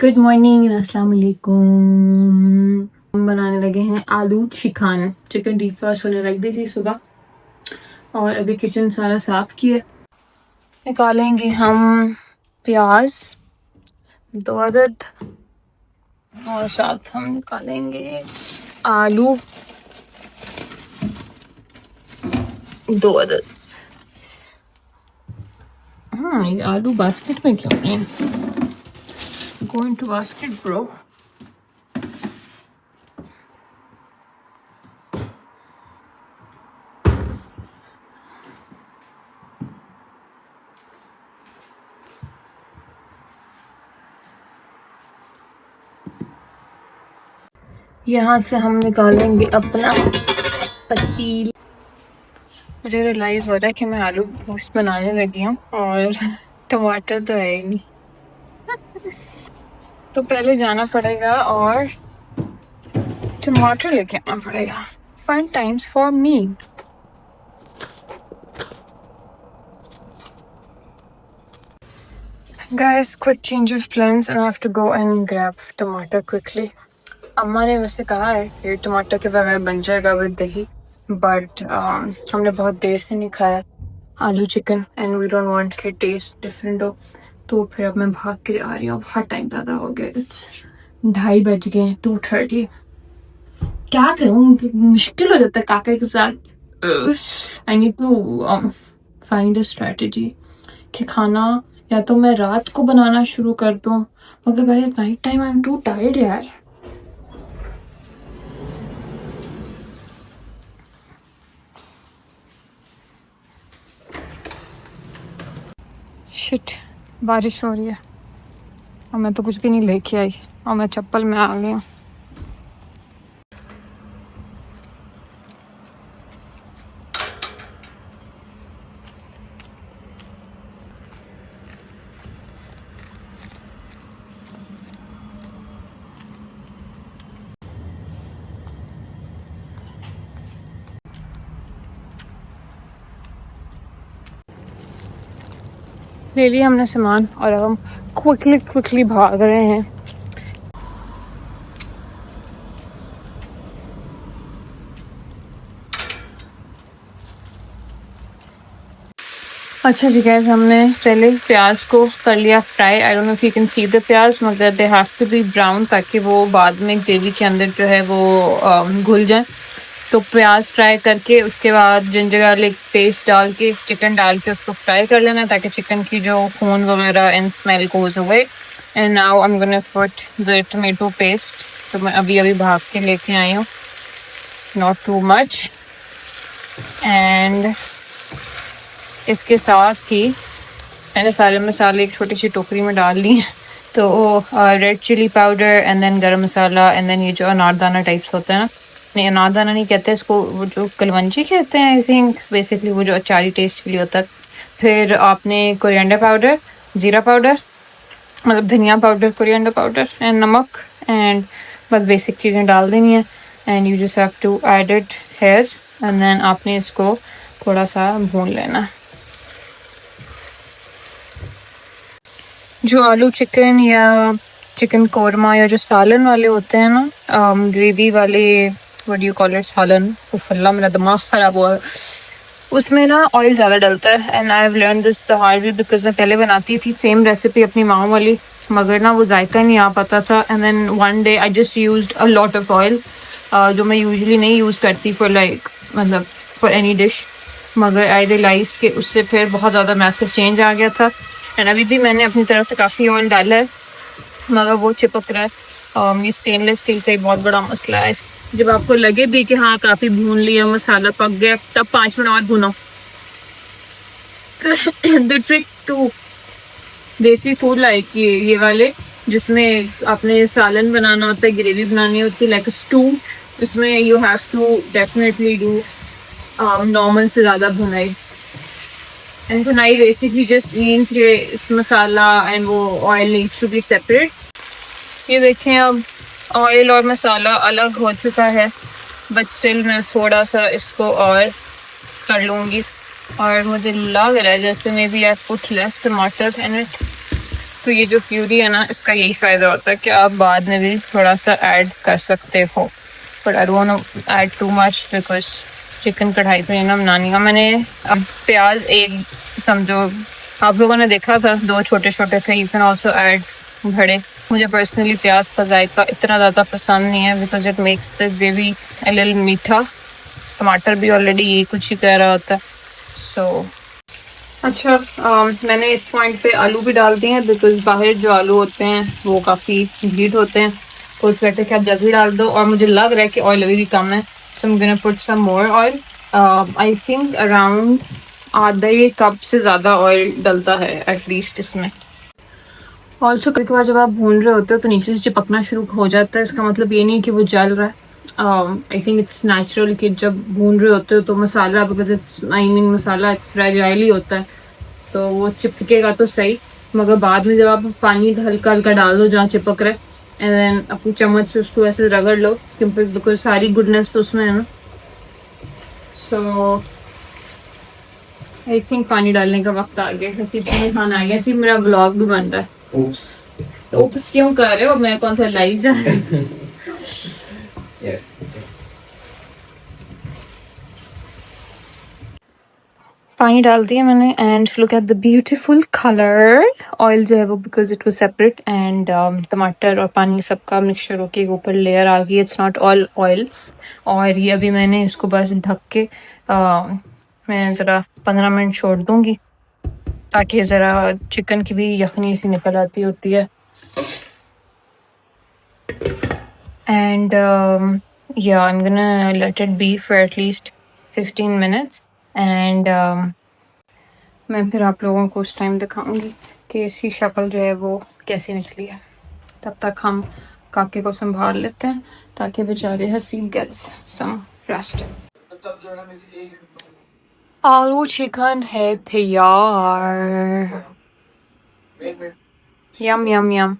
Good morning, अस्सलाम वालेकुम। हम बनाने लगे हैं आलू चिकन। चिकन डीप फ्राई होने रख दी थी सुबह और अभी किचन सारा साफ किया। निकालेंगे हम प्याज 2 अदद और साथ हम निकालेंगे आलू 2 अदद। ये आलू बास्केट में क्यों नहीं है? Go into basket, bro. यहाँ से हम निकालेंगे अपना पतील। मुझे रियलाइज़ हो रहा है कि मैं आलू गोश्त बनाने लगी हूँ और टमाटर तो है ही नहीं, तो पहले जाना पड़ेगा और टमाटर लेके आना पड़ेगा। Fun times for me. Guys, quick change of plans and I have to go and grab tomato quickly. अम्मा ने वैसे कहा है कि टमाटर के बगैर बन जाएगा विद दही, बट हमने बहुत देर से नहीं खाया आलू chicken and we don't want कि टेस्ट डिफरेंट हो, तो फिर अब मैं भाग के आ रही हूँ। बहुत टाइम ज़्यादा हो गया, इट्स 2:30 बज गए, 2:30। क्या करूँ, मुश्किल हो जाता है काका के साथ। I need to find a strategy कि खाना या तो मैं रात को बनाना शुरू कर दूँ, मगर भाई night time I am to tired यार। शिट, बारिश हो रही है और मैं तो कुछ भी नहीं लेके आई और मैं चप्पल में आ गई हूँ। ले लिया हमने सामान और अब हम क्विकली भाग रहे हैं। अच्छा जी गैस, हमने पहले प्याज को कर लिया fry. I don't know if you can see the प्याज, मगर they have to be brown ताकि वो बाद में ग्रेवी के अंदर जो है वो घुल जाए। तो प्याज फ्राई करके उसके बाद जिंजर गार्लिक पेस्ट डाल के चिकन डाल के उसको फ्राई कर लेना ताकि चिकन की जो खून वगैरह and smell goes away. And now I am gonna put the tomato paste. तो मैं अभी भाग के लेके आई हूँ, नॉट टू मच। एंड इसके साथ ही मैंने सारे मसाले एक छोटी सी टोकरी में डाल लिए। तो red chilli powder and then garam masala and then ये जो अनारदाना टाइप्स होता है ना, नहीं अनारदाना नहीं कहते इसको, वो जो कलवंजी कहते हैं आई थिंक, बेसिकली वो जो अचारी टेस्ट के लिए होता है। फिर आपने कोरिएंडर पाउडर, ज़ीरा पाउडर मतलब धनिया पाउडर, कोरिएंडर पाउडर एंड नमक, एंड बस बेसिक चीज़ें डाल देनी है। And you just have to add it here and then आपने इसको थोड़ा सा भून लेना। जो आलू चिकन या चिकन कौरमा या जो सालन वाले होते हैं ना, ग्रेवी वाले, what do you call it, सालन, फल्ला मेरा दिमाग ख़राब हुआ, उसमें ना ऑयल ज़्यादा डलता है। And I have learn this the hard way because मैं पहले बनाती थी सेम रेसिपी अपनी माँ वाली, मगर ना वो जायका नहीं आ पाता था। And then one day I just used a lot of oil, जो मैं यूजुअली नहीं यूज़ करती फॉर लाइक मतलब फॉर एनी डिश, मगर आई रियलाइज कि उससे फिर बहुत ज़्यादा मैसिव चेंज आ गया था। एंड अभी भी मैंने अपनी तरफ से काफ़ी ऑयल डाला है मगर वो चिपक रहा है। ये स्टेनलेस स्टील का एक बहुत बड़ा मसला है। जब आपको लगे भी कि हाँ काफ़ी भून लिया, मसाला पक गया, तब 5 मिनट और भुनो। द ट्रिक टू देसी फूड लाइक ये वाले, जिसमें आपने सालन बनाना होता है, ग्रेवी बनानी होती है लाइक स्टू, जिसमें you have to definitely do normal से ज़्यादा भुनाई। एंड भुनाई बेसिकली जस्ट मीन्स ये इस मसाला एंड वो oil needs to be separate. ये देखें अब ऑयल और मसाला अलग हो चुका है, बट स्टिल मैं थोड़ा सा इसको और कर लूँगी और मुझे लग रहा है जैसे may be I put less tamatar in it, तो ये जो प्यूरी है ना, इसका यही फ़ायदा होता है कि आप बाद में भी थोड़ा सा ऐड कर सकते हो, but I don't want to add too much because chicken kadhai पे ना बनानी है मैंने। अब प्याज एक समझो, आप लोगों ने देखा था 2 छोटे-छोटे थे। यू कैन आल्सो ऐड बड़े। मुझे पर्सनली प्याज का जायका इतना ज़्यादा पसंद नहीं है because it makes the gravy a little मीठा। टमाटर भी ऑलरेडी ये कुछ ही कह रहा होता है। सो अच्छा, मैंने इस पॉइंट पे आलू भी डाल दिए हैं बिकॉज बाहर जो आलू होते हैं वो काफ़ी हीट होते हैं, तो इस वजह कि आप जल्दी डाल दो। और मुझे लग रहा है कि ऑयल अभी भी कम है, so I am gonna put some more oil. I think around आधा ये कप से ज़्यादा ऑयल डलता है एटलीस्ट इसमें। ऑल्सो कभी कभार जब आप भून रहे होते हो तो नीचे से चिपकना शुरू हो जाता है, इसका मतलब ये नहीं कि वो जल रहा है। आई थिंक इट्स नेचुरल कि जब भून रहे होते हो तो masala, because it's I mean masala fragile ही होता है, तो वो चिपकेगा तो सही, मगर बाद में जब आप पानी हल्का हल्का डाल दो जहाँ चिपक रहा है, एंड देन अपनी चम्मच से उसको ऐसे रगड़ लो, क्योंकि बिकॉज सारी गुडनेस तो उसमें है ना। सो आई थिंक पानी डालने का वक्त आ गया, हसीब में खाना आ गया। सिर्फ मेरा ब्लॉग भी बन रहा है। ओप्स क्यों कर रहे हो? मैं कौन सा लाइव जा यस। पानी डाल दिया मैंने and look at the beautiful colour. Oil जो है वो because it was separate and टमाटर और पानी सबका मिक्सचर होके ऊपर लेयर आ गई। It's not all oil. और ये अभी मैंने इसको बस ढक के मैं ज़रा 15 मिनट छोड़ दूँगी ताकि ज़रा चिकन की भी यखनी सी निकल आती होती है। And yeah, I'm gonna let it be for at least 15 minutes and मैं फिर आप लोगों को उस टाइम दिखाऊंगी कि इसकी शक्ल जो है वो कैसी निकली है। तब तक हम काके को संभाल लेते हैं ताकि बेचारे हसीब गेट्स सम रेस्ट। आलू चिकन है तैयार। यम यम यम।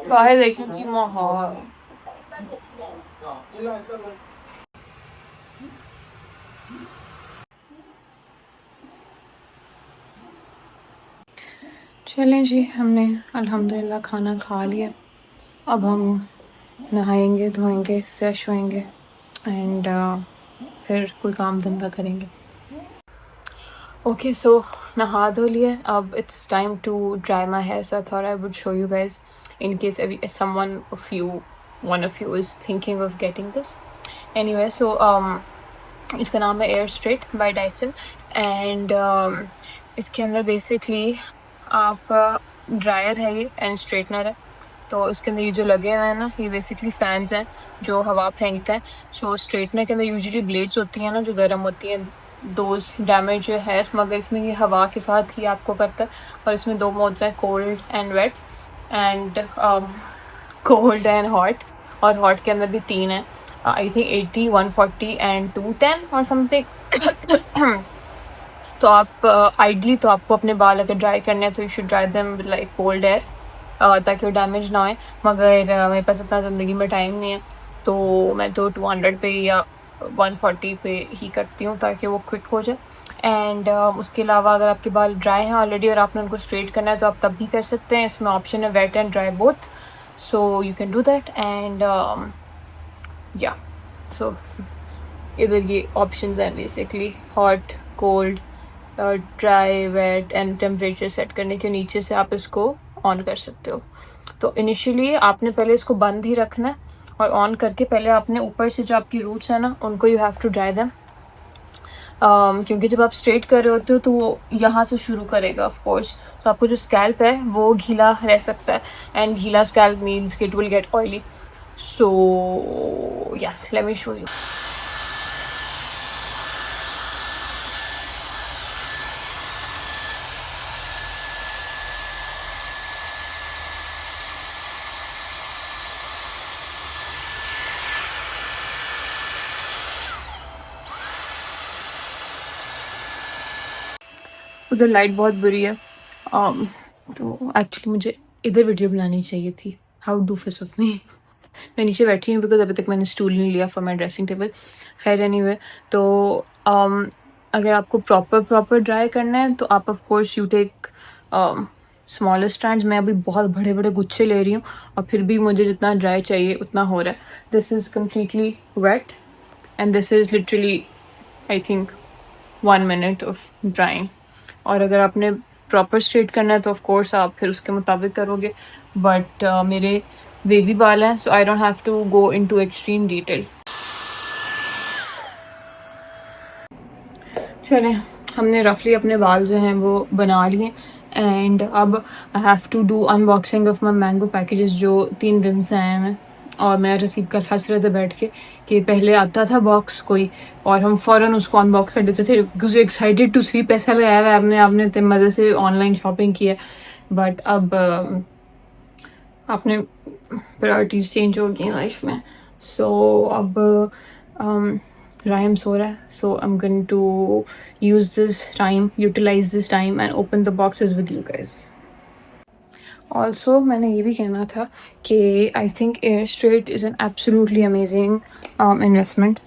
बाहर देखें कि माहौल। चलें जी, हमने अल्हम्दुलिल्लाह खाना खा लिया। अब हम नहाएंगे, धोएंगे, फ्रेश होएंगे एंड फिर कोई काम धंधा करेंगे। ओके, सो नहा धो लिया। अब it's time to dry my hair, so I thought I would show you guys in case someone of you, one of you is thinking of getting this. Anyway, so इसका नाम है Airstrait by Dyson and इसके अंदर basically आपका dryer है ये and straightener है। तो इसके अंदर ये जो लगे हुए हैं ना, ये बेसिकली फ़ैन्स हैं जो हवा फेंकते हैं। सो स्ट्रेटनर के अंदर यूजुअली ब्लेड्स होती हैं ना जो गर्म होती हैं, दोज डैमेज जो है, मगर इसमें ये हवा के साथ ही आपको करता है। और इसमें 2 मोड्स हैं, cold and wet and cold and hot, और हॉट के अंदर भी 3 हैं, आई थिंक 80, 140 एंड 210 और समथिंग। तो आप आइडली तो आपको अपने बाल अगर ड्राई करने हैं तो you should dry them with like cold air ताकि वो डैमेज ना होए। मगर मेरे पास इतना ज़िंदगी में टाइम नहीं है, तो मैं तो 200 पे या 140 पे ही करती हूँ ताकि वो क्विक हो जाए। एंड उसके अलावा अगर आपके बाल ड्राई हैं ऑलरेडी और आपने उनको स्ट्रेट करना है तो आप तब भी कर सकते हैं। इसमें ऑप्शन है wet and dry both, so you can do that. And या सो इधर ये ऑप्शंस हैं basically hot, cold, dry, wet and temperature set करने के नीचे से आप इसको ऑन कर सकते हो। तो इनिशियली आपने पहले इसको बंद ही रखना है और ऑन करके पहले आपने ऊपर से जो आपकी रूट्स है ना उनको you have to dry them, क्योंकि जब आप स्ट्रेट कर रहे होते हो तो वो यहाँ से शुरू करेगा ऑफ कोर्स, तो आपको जो स्कैल्प है वो गीला रह सकता है एंड गीला scalp means it will get oily. So yes, let me show you. उधर लाइट बहुत बुरी है, तो एक्चुअली मुझे इधर वीडियो बनानी चाहिए थी। How doofus of me. मैं नीचे बैठी हूँ बिकॉज अभी तक मैंने स्टूल नहीं लिया फॉर माई ड्रेसिंग टेबल। खैर एनीवे, तो अगर आपको प्रॉपर ड्राई करना है तो आप of course you take smaller strands. मैं अभी बहुत बड़े बड़े गुच्छे ले रही हूँ और फिर भी मुझे जितना ड्राई चाहिए उतना हो रहा है। This is completely wet and this is literally I think 1 minute of drying. और अगर आपने प्रॉपर स्ट्रेट करना है तो ऑफ कोर्स आप फिर उसके मुताबिक करोगे, बट मेरे वेवी बाल हैं so I don't have to go into extreme detail. चलें, हमने रफली अपने बाल जो हैं वो बना लिए एंड अब I have to do unboxing of my mango packages जो 3 दिन से आए हैं। और मैं रसीब कल हंस रहे थे बैठ के कि पहले आता था बॉक्स कोई और हम फ़ौरन उसको अनबॉक्स कर देते थे बिकॉज एक्साइटेड टू सी पैसा लगाया हुआ है आपने इतने मज़े से ऑनलाइन शॉपिंग की है। बट अब अपने प्रायोरिटीज़ चेंज हो गई लाइफ में। सो अब राइम सो रहा है, so I am going to utilize this time and open the boxes with you guys. Also मैंने ये भी कहना था कि I think air straight is an absolutely amazing investment,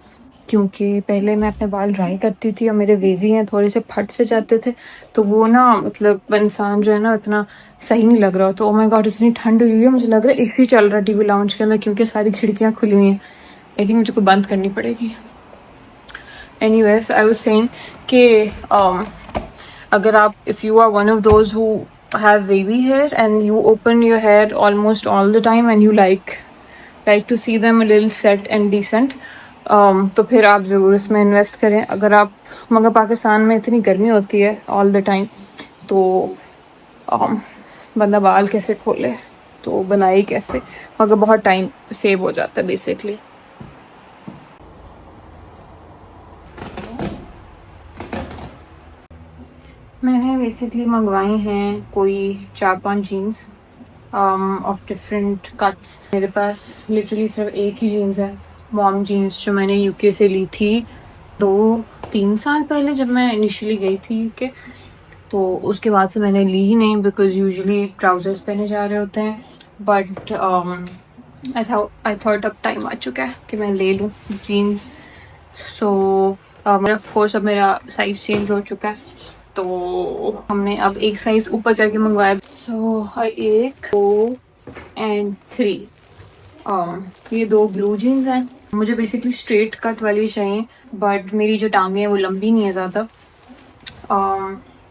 क्योंकि पहले मैं अपने बाल ड्राई करती थी और मेरे वेवी हैं थोड़े से फट से जाते थे तो वो ना मतलब इंसान जो है ना इतना सही नहीं लग रहा। तो ओ माय गॉड इतनी ठंड हुई है, मुझे लग रहा है एसी चल रहा है टीवी लाउंज के अंदर क्योंकि सारी खिड़कियाँ खुली हुई हैं। आई थिंक मुझे को बंद करनी पड़ेगी। एनीवेज आई वाज सेइंग कि अगर आप if you are one of those who have wavy hair and you open your hair almost all the time and you like to see them a little set and decent, तो फिर आप ज़रूर इसमें invest करें। अगर आप मगर पाकिस्तान में इतनी गर्मी होती है ऑल द टाइम तो बंदा बाल कैसे खोले, तो बनाए कैसे, मगर बहुत टाइम सेव हो जाता है बेसिकली। मैंने बेसिकली मंगवाए हैं कोई 4-5 जीन्स ऑफ डिफरेंट कट्स। मेरे पास लिटरली सिर्फ एक ही जीन्स है, मॉम जीन्स, जो मैंने यूके से ली थी 2-3 साल पहले जब मैं इनिशियली गई थी यूके। तो उसके बाद से मैंने ली ही नहीं बिकॉज यूजुअली ट्राउज़र्स पहने जा रहे होते हैं। बट आई थॉट अब टाइम आ चुका है कि मैं ले लूँ जीन्स। सो मेरा कोर्स अब मेरा साइज़ चेंज हो चुका है तो हमने अब एक साइज़ ऊपर जाके मंगवाया। सो 1, 2 एंड 3 ये 2 ब्लू जीन्स हैं। मुझे बेसिकली स्ट्रेट कट वाली चाहिए बट मेरी जो टांगें हैं वो लंबी नहीं है ज़्यादा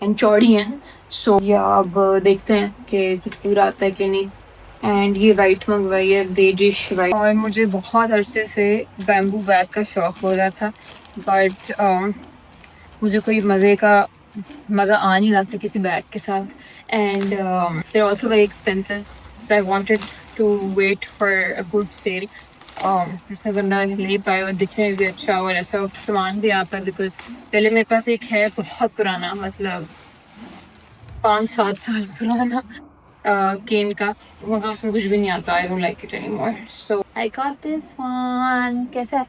एंड चौड़ी हैं। सो या अब देखते हैं कि कुछ पूरा आता है कि नहीं। एंड ये वाइट मंगवाई है, बेजिश वाइट। और मुझे बहुत अरसे से बैम्बू बैग का शौक़ हो रहा था बट मुझे कोई मज़ा आ नहीं रहा था किसी बैग के साथ and they're also very expensive, so I wanted to wait for a good sale जिसमें बंदा ले पाए और दिखने में भी अच्छा और ऐसा सामान भी आता है। बिकॉज पहले मेरे पास एक है बहुत पुराना, मतलब 5-7 साल पुराना केन का, मगर उसमें कुछ भी नहीं आता। I don't like it anymore, so I got this one. कैसा है?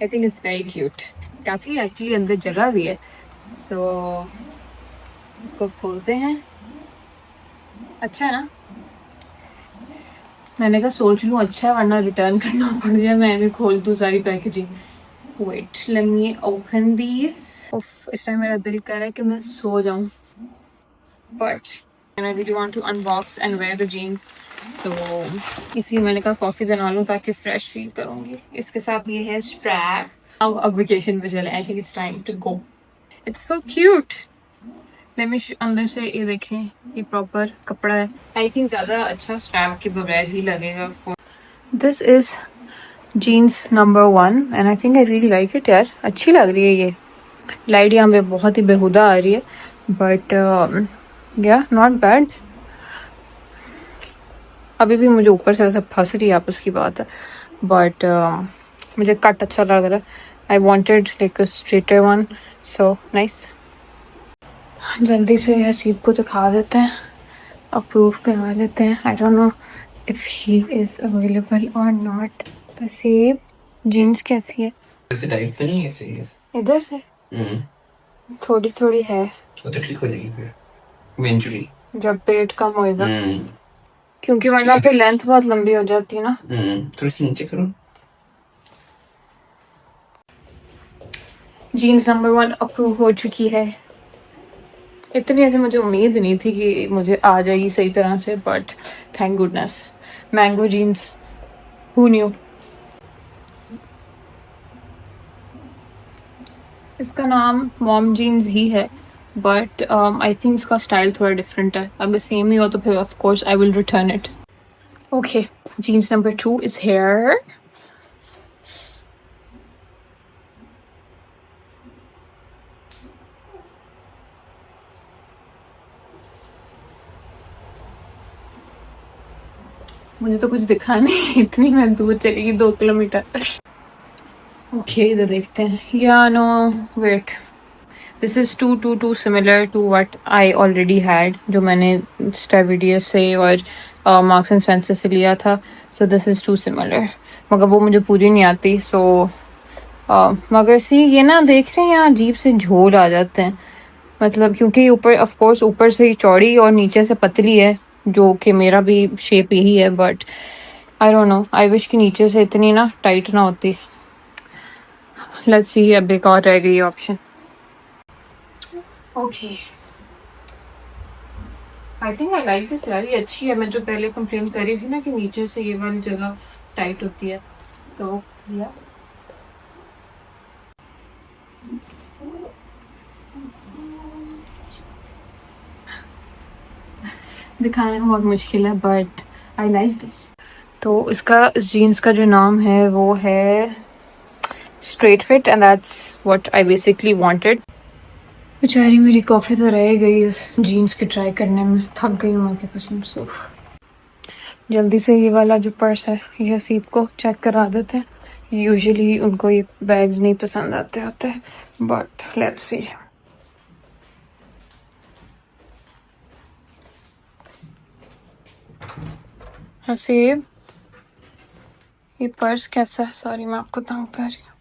आई थिंक इट्स वेरी क्यूट। काफ़ी एक्चुअली अंदर जगह भी है। सो इसको खोलते हैं। अच्छा है ना? मैंने कहा सोच लूँ अच्छा है वरना रिटर्न करना पड़ जाए, मैं भी खोल दूँ सारी packaging. Wait let me open this. इस टाइम मेरा दिल कर रहा है कि मैं सो जाऊँ but I really want to unbox and wear the jeans, so इसलिए मैंने कहा कॉफ़ी बना लूँ ताकि फ्रेश फील करूँगी। इसके साथ ये है स्ट्रैप। अब वेकेशन पे चले। I think it's time to go. It's so cute. अंदर से ये देखें, ये प्रॉपर कपड़ा है। आई थिंक ज़्यादा अच्छा स्ट्रैप के बगैर ही लगेगा। This is jeans number 1 and I think I really like it. यार अच्छी लग रही है ये। लाइट यहाँ पे बहुत ही बेहुदा आ रही है बट या नॉट बैड। अभी भी मुझे ऊपर से सब फंस रही है, आपस की बात है बट मुझे कट अच्छा लग रहा है। I wanted like a straighter one, so nice. जल्दी से हसीब को दिखा देते हैं, अप्रूव करवा लेते हैं। आई don't know if he is available और नॉट। हसीब जीन्स कैसी है? ऐसे टाइप तो नहीं, ऐसे ही है। इधर से थोड़ी थोड़ी है, वो तो ठीक हो जाएगी फिर इवेंचुअली जब पेट कम होएगा। क्योंकि वरना फिर लेंथ बहुत लंबी हो जाती है ना। थोड़ी सी नीचे करो। जीन्स नंबर 1 अप्रूव हो चुकी है। इतनी ऐसे मुझे उम्मीद नहीं थी कि मुझे आ जाएगी सही तरह से, but thank goodness. Mango jeans, who knew. इसका नाम मॉम जीन्स ही है, बट आई थिंक इसका स्टाइल थोड़ा डिफरेंट है। अगर सेम ही हो तो फिर of course I will return it. Okay, jeans number 2 is here. मुझे तो कुछ दिखा नहीं, इतनी मैं दूर चली गई 2 किलोमीटर। ओके, इधर देखते हैं। या no, wait, this is too similar to what I already had, जो मैंने स्टेविडियस से और मार्क्स एंड स्पेंसर से लिया था। So this is too similar, मगर वो मुझे पूरी नहीं आती। सो मगर सी ये ना, देख रहे हैं यहाँ अजीब से झोल आ जाते हैं, मतलब क्योंकि ऊपर ऑफ कोर्स ऊपर से ही चौड़ी और नीचे से पतली है, जो कि मेरा भी शेप यही है। But I don't no, I wish कि नीचे से इतनी ना टाइट ना होती। लेट्स सी, अब एक और रह गई option. Okay, I think I like this यार, ये अच्छी है। मैं जो पहले कंप्लेन कर रही थी ना कि नीचे से ये वाली जगह टाइट होती है, तो या दिखाना बहुत मुश्किल है, बट आई लाइक दिस। तो इसका, इस जीन्स का जो नाम है वो है straight fit, and that's what I basically wanted. बेचारी मेरी कॉफ़ी तो रह गई इस जीन्स की ट्राई करने में, थक गई हूँ मैं तो कसम से। जल्दी से ये वाला जो पर्स है ये हसीब को चेक करा देते हैं। यूजुअली उनको ये बैग्स नहीं पसंद आते होते, बट लेट्स सी। हसीब, ये पर्स कैसा है? सॉरी मैं आपको तंग कर रही हूँ।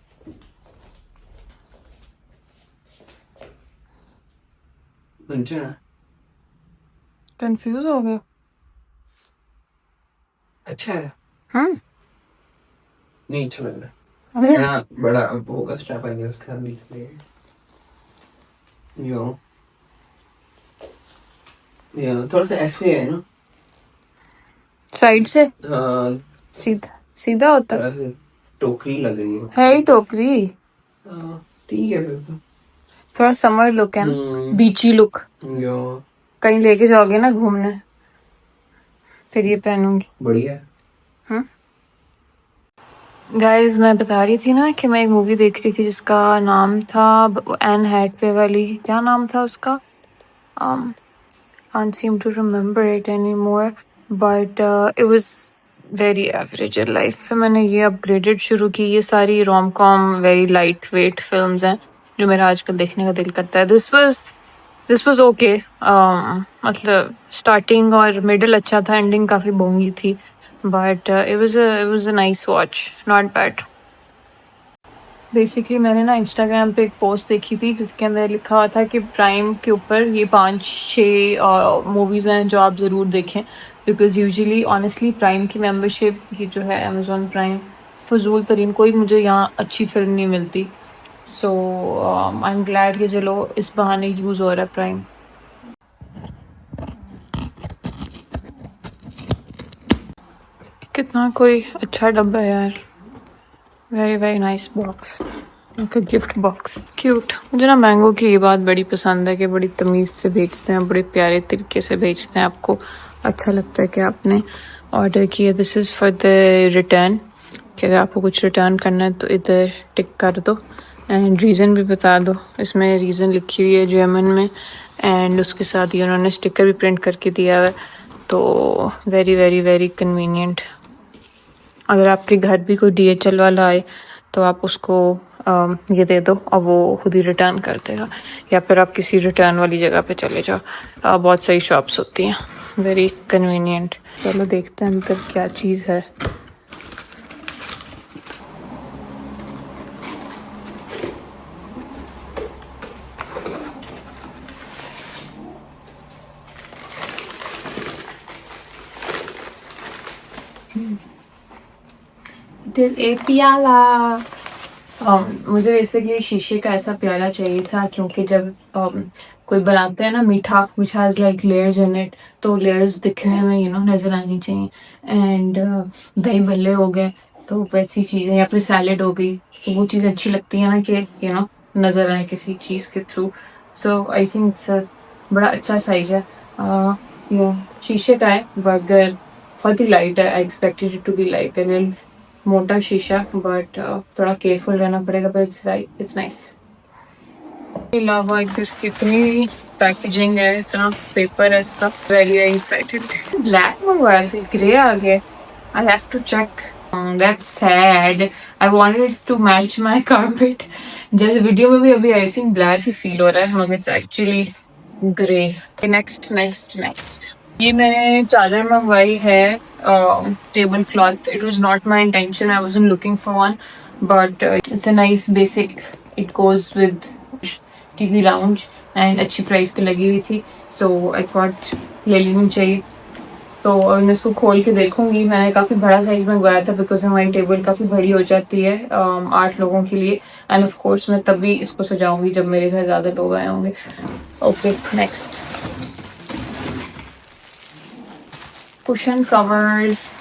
कंफ्यूज हो गए? अच्छा है। हम्म, नहीं अच्छा लग रहा अरे है। हाँ, बड़ा वो का स्ट्रैप आएगा उसका बीच में। यो थोड़ा सा ऐसे है ना। साइड से हाँ, सीधा सीधा होता थोड़ा सा टोकरी लग रही है ही टोकरी। हाँ, ठीक है फिर तो। थोड़ा समर लुक है ना, बीची लुक। यो कहीं लेके जाओगे ना घूमने, फिर ये पहनूंगी। बढ़िया। गाइस, मैं बता रही थी ना कि मैं एक मूवी देख रही थी जिसका नाम था एन हैथवे वाली। क्या नाम था उसका? can't seem to remember it anymore, but it was very average in life। फिर मैंने ये अपग्रेडेड शुरू की। ये सारी rom com very light weight films हैं जो मेरा आजकल देखने का दिल करता है। दिस वाज ओके, मतलब स्टार्टिंग और मिडिल अच्छा था, एंडिंग काफ़ी बोंगी थी, but it was a nice watch, not bad. Basically मैंने ना इंस्टाग्राम पे एक पोस्ट देखी थी जिसके अंदर लिखा हुआ था कि प्राइम के ऊपर ये 5-6 मूवीज़ हैं जो आप ज़रूर देखें, बिकॉज़ यूजुअली ऑनेस्टली प्राइम की मेंबरशिप, ये जो है अमेज़ॉन प्राइम, फजूल तरीन, कोई मुझे यहाँ अच्छी फिल्म नहीं मिलती। सो आई एम ग्लैड कि चलो इस बहाने यूज़ हो रहा है प्राइम। कितना कोई अच्छा डब्बा है यार, वेरी वेरी नाइस बॉक्स, एक गिफ्ट बॉक्स, क्यूट। मुझे ना मैंगो की ये बात बड़ी पसंद है कि बड़ी तमीज़ से भेजते हैं, बड़े प्यारे तरीके से भेजते हैं। आपको अच्छा लगता है कि आपने ऑर्डर किया। This is for the return, कि अगर आपको कुछ रिटर्न करना है तो इधर टिक कर दो एंड रीज़न भी बता दो। इसमें रीज़न लिखी हुई है जर्मन में, एंड उसके साथ ही उन्होंने स्टिकर भी प्रिंट करके दिया है। तो वेरी वेरी वेरी कन्वीनियंट। अगर आपके घर भी कोई DHL वाला आए तो आप उसको ये दे दो और वो खुद ही रिटर्न कर देगा, या फिर आप किसी रिटर्न वाली जगह पे चले जाओ। बहुत सही शॉप्स होती हैं, वेरी कन्वीनियंट। चलो देखते हैं अंदर क्या चीज़ है। दिल ए प्याला। मुझे बेसिकली शीशे का ऐसा प्याला चाहिए था, क्योंकि जब कोई बनाते हैं ना मीठा, which has like layers in it, तो layers दिखने में नज़र आनी चाहिए। एंड दही भल्ले हो गए तो वैसी चीज़ें, या फिर सैलेड हो गई, तो वो चीज़ अच्छी लगती है ना कि नज़र आए किसी चीज़ के through. So I think it's बड़ा अच्छा साइज़ है। ये शीशे का है, बट बहुत ही लाइट है। I expected it to be like a little मोटा शीशा, बट थोड़ा केयरफुल रहना पड़ेगा, बट इट्स नाइस। अलावा इसकी इतनी पैकेजिंग है, इतना पेपर है इसका, वेरी वेरी एक्साइटेड। ब्लैक मंगवाया था, ग्रे आ गया। I have to check. That's sad, I wanted to match my carpet. जैसे वीडियो में भी अभी आई थिंक ब्लैक ही फील हो रहा है, मगर इट्स एक्चुअली ग्रे। नेक्स्ट ये मैंने चादर मंगवाई है, table cloth. It was not my intention, I wasn't looking for one, but it's a nice basic, it goes with TV lounge, and अच्छी प्राइस पे लगी हुई थी, सो आई थॉट ले लेनी चाहिए। तो मैं इसको खोल के देखूंगी। मैंने काफ़ी बड़ा साइज मंगवाया था, बिकॉज हमारी टेबल काफ़ी बड़ी हो जाती है 8 लोगों के लिए, एंड ऑफ कोर्स मैं तभी इसको सजाऊंगी जब मेरे घर ज़्यादा लोग आए होंगे। Okay, next cushion covers.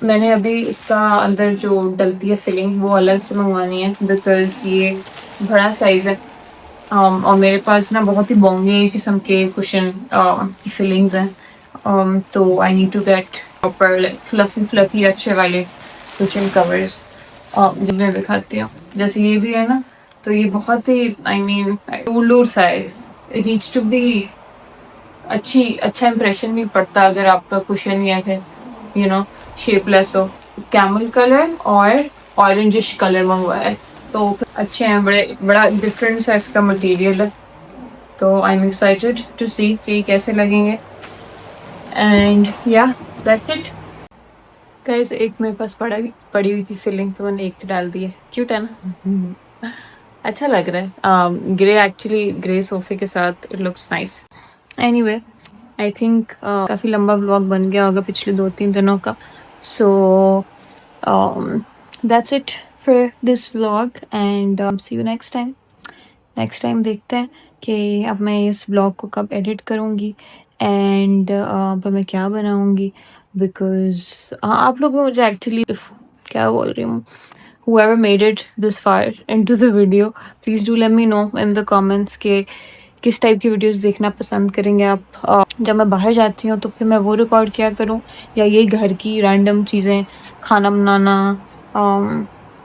मैंने अभी इसका अंदर जो डलती है फिलिंग, वो अलग से मंगवानी है, बिकॉज ये बड़ा साइज है। और मेरे पास ना बहुत ही बोंगे किस्म के कुशन की फिलिंग्स हैं, तो I need to get proper fluffy अच्छे वाले कुशन कवर्स। जब मैं दिखाती हूँ, जैसे ये भी है ना, तो ये बहुत ही आई मीन टूलूर size, it needs to be अच्छा इंप्रेशन नहीं पड़ता अगर आपका कुशन या फिर शेपलेस हो। कैमल कलर और ऑरेंजिश कलर मंगवाया है, तो अच्छे हैं, बड़ा डिफरेंट सा इसका मटेरियल है, तो आई एम एक्साइटेड टू सी कि कैसे लगेंगे। एंड या दैट्स इट गाइस। एक मेरे पास पड़ी हुई थी फिलिंग, तो मैंने एक तो डाल दी है। क्यूट है ना? अच्छा लग रहा है। ग्रे, एक्चुअली ग्रे सोफे के साथ it looks nice. Anyway, I think काफ़ी लंबा व्लॉग बन गया होगा पिछले 2-3 दिनों का, so that's it for this vlog, and see you next time. देखते हैं कि अब मैं इस व्लॉग को कब एडिट करूँगी, एंड अब मैं क्या बनाऊँगी, बिकॉज आप लोगों को मुझे एक्चुअली क्या बोल रही हूँ, whoever made it this far into the video, please do let me know in the comments के किस टाइप की वीडियोस देखना पसंद करेंगे आप। जब मैं बाहर जाती हूँ तो फिर मैं वो रिकॉर्ड क्या करूँ, या ये घर की रैंडम चीज़ें, खाना बनाना,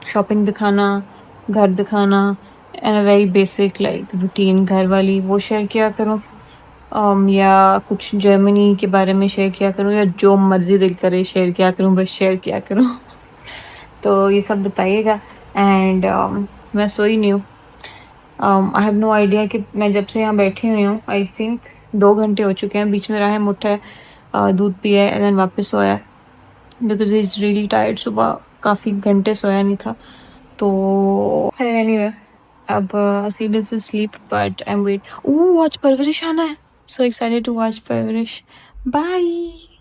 शॉपिंग दिखाना, घर दिखाना, and a very basic like routine घर वाली, वो शेयर किया करूँ, या कुछ जर्मनी के बारे में शेयर किया करूँ, या जो मर्ज़ी दिल करे शेयर किया करूँ, बस शेयर किया करूँ। तो ये सब बताइएगा। एंड मैं सोई नहीं हूँ। आई हैव नो आइडिया कि मैं जब से यहाँ बैठी हुई हूँ, आई थिंक 2 घंटे हो चुके हैं। बीच में रहा है, मुठे दूध पिया है, एंड देन वापस सोया, because he is really tired. सुबह काफ़ी घंटे सोया नहीं था, तो एनीवे अब Haseeb is sleep, but I am wait. Oh, आज परवरिश आना है, so excited to watch Parvarish. Bye.